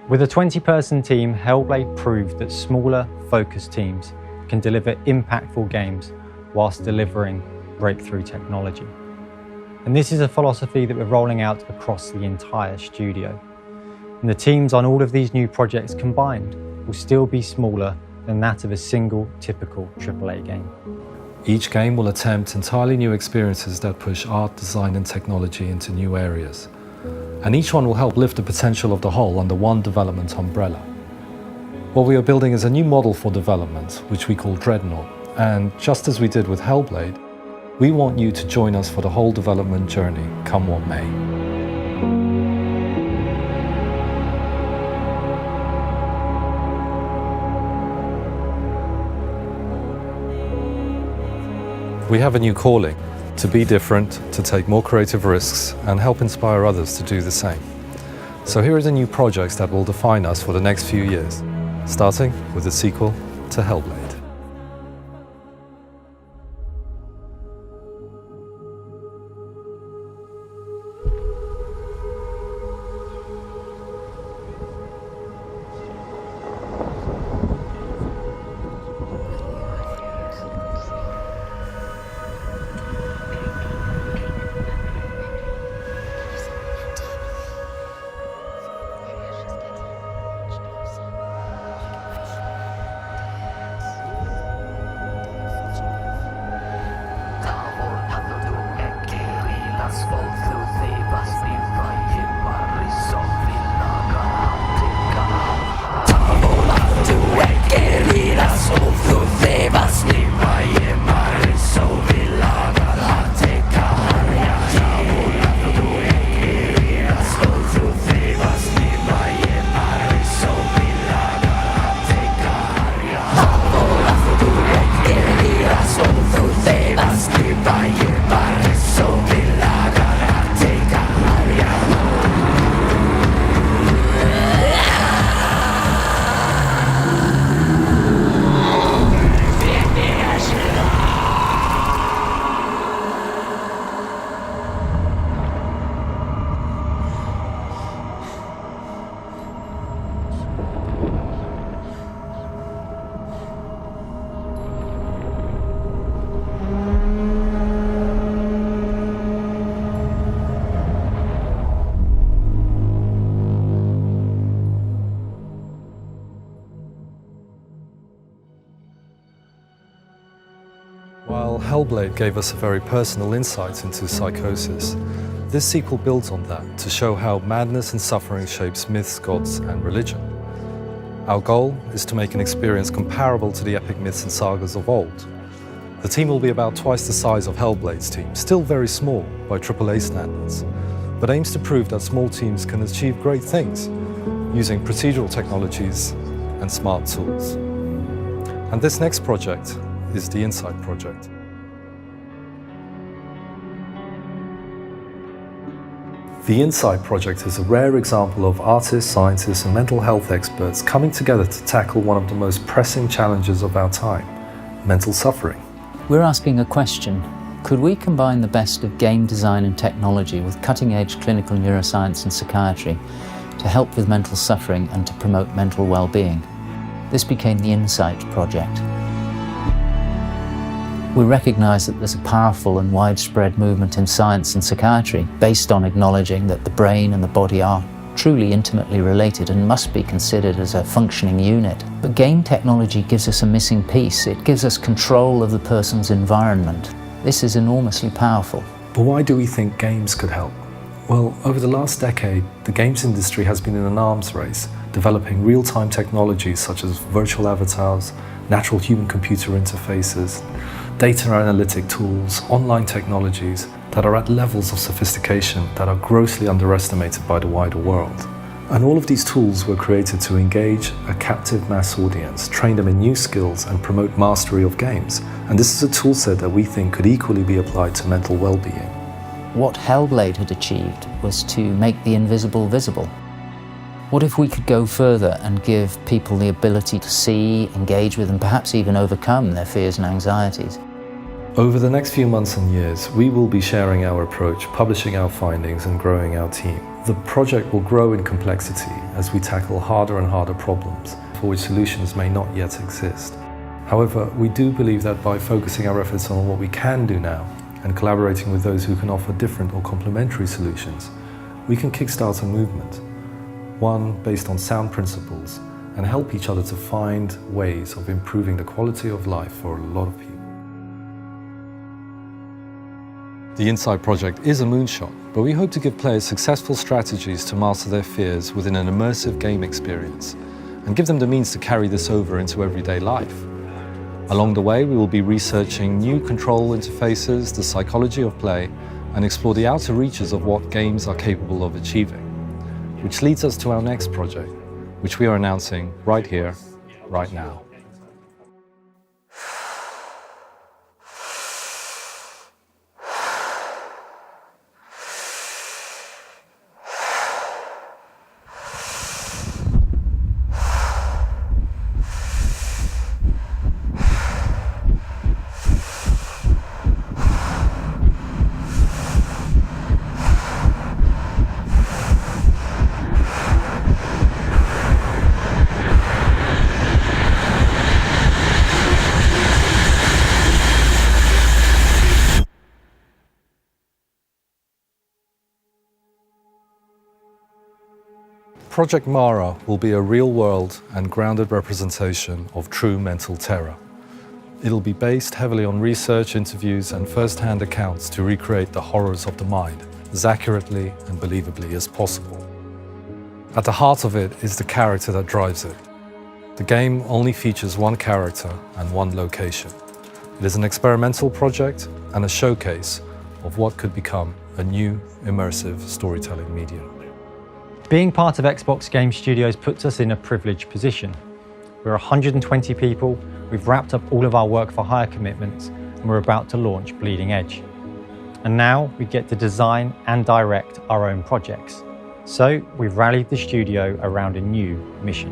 With a 20-person team, Hellblade proved that smaller, focused teams can deliver impactful games whilst delivering breakthrough technology. And this is a philosophy that we're rolling out across the entire studio. And the teams on all of these new projects combined will still be smaller than that of a single typical AAA game. Each game will attempt entirely new experiences that push art, design and technology into new areas. And each one will help lift the potential of the whole under one development umbrella. What we are building is a new model for development, which we call Dreadnought. And just as we did with Hellblade, we want you to join us for the whole development journey, come what may. We have a new calling, to be different, to take more creative risks and help inspire others to do the same. So here are the new projects that will define us for the next few years, starting with the sequel to Hellblade. While Hellblade gave us a very personal insight into psychosis, this sequel builds on that to show how madness and suffering shapes myths, gods, and religion. Our goal is to make an experience comparable to the epic myths and sagas of old. The team will be about twice the size of Hellblade's team, still very small by AAA standards, but aims to prove that small teams can achieve great things using procedural technologies and smart tools. And this next project is the Insight project. The Insight project is a rare example of artists, scientists and mental health experts coming together to tackle one of the most pressing challenges of our time, mental suffering. We're asking a question. Could we combine the best of game design and technology with cutting-edge clinical neuroscience and psychiatry to help with mental suffering and to promote mental well-being? This became the Insight project. We recognise that there's a powerful and widespread movement in science and psychiatry based on acknowledging that the brain and the body are truly intimately related and must be considered as a functioning unit. But game technology gives us a missing piece. It gives us control of the person's environment. This is enormously powerful. But why do we think games could help? Well, over the last decade, the games industry has been in an arms race, developing real-time technologies such as virtual avatars, natural human-computer interfaces, data analytic tools, online technologies that are at levels of sophistication that are grossly underestimated by the wider world. And all of these tools were created to engage a captive mass audience, train them in new skills and promote mastery of games. And this is a toolset that we think could equally be applied to mental well-being. What Hellblade had achieved was to make the invisible visible. What if we could go further and give people the ability to see, engage with, and perhaps even overcome their fears and anxieties? Over the next few months and years, we will be sharing our approach, publishing our findings, and growing our team. The project will grow in complexity as we tackle harder and harder problems for which solutions may not yet exist. However, we do believe that by focusing our efforts on what we can do now and collaborating with those who can offer different or complementary solutions, we can kickstart a movement, one based on sound principles, and help each other to find ways of improving the quality of life for a lot of people. The Inside project is a moonshot, but we hope to give players successful strategies to master their fears within an immersive game experience and give them the means to carry this over into everyday life. Along the way, we will be researching new control interfaces, the psychology of play, and explore the outer reaches of what games are capable of achieving. Which leads us to our next project, which we are announcing right here, right now. Project Mara will be a real-world and grounded representation of true mental terror. It'll be based heavily on research, interviews, and first-hand accounts to recreate the horrors of the mind as accurately and believably as possible. At the heart of it is the character that drives it. The game only features one character and one location. It is an experimental project and a showcase of what could become a new, immersive storytelling medium. Being part of Xbox Game Studios puts us in a privileged position. We're 120 people, we've wrapped up all of our work for hire commitments, and we're about to launch Bleeding Edge. And now we get to design and direct our own projects. So we've rallied the studio around a new mission.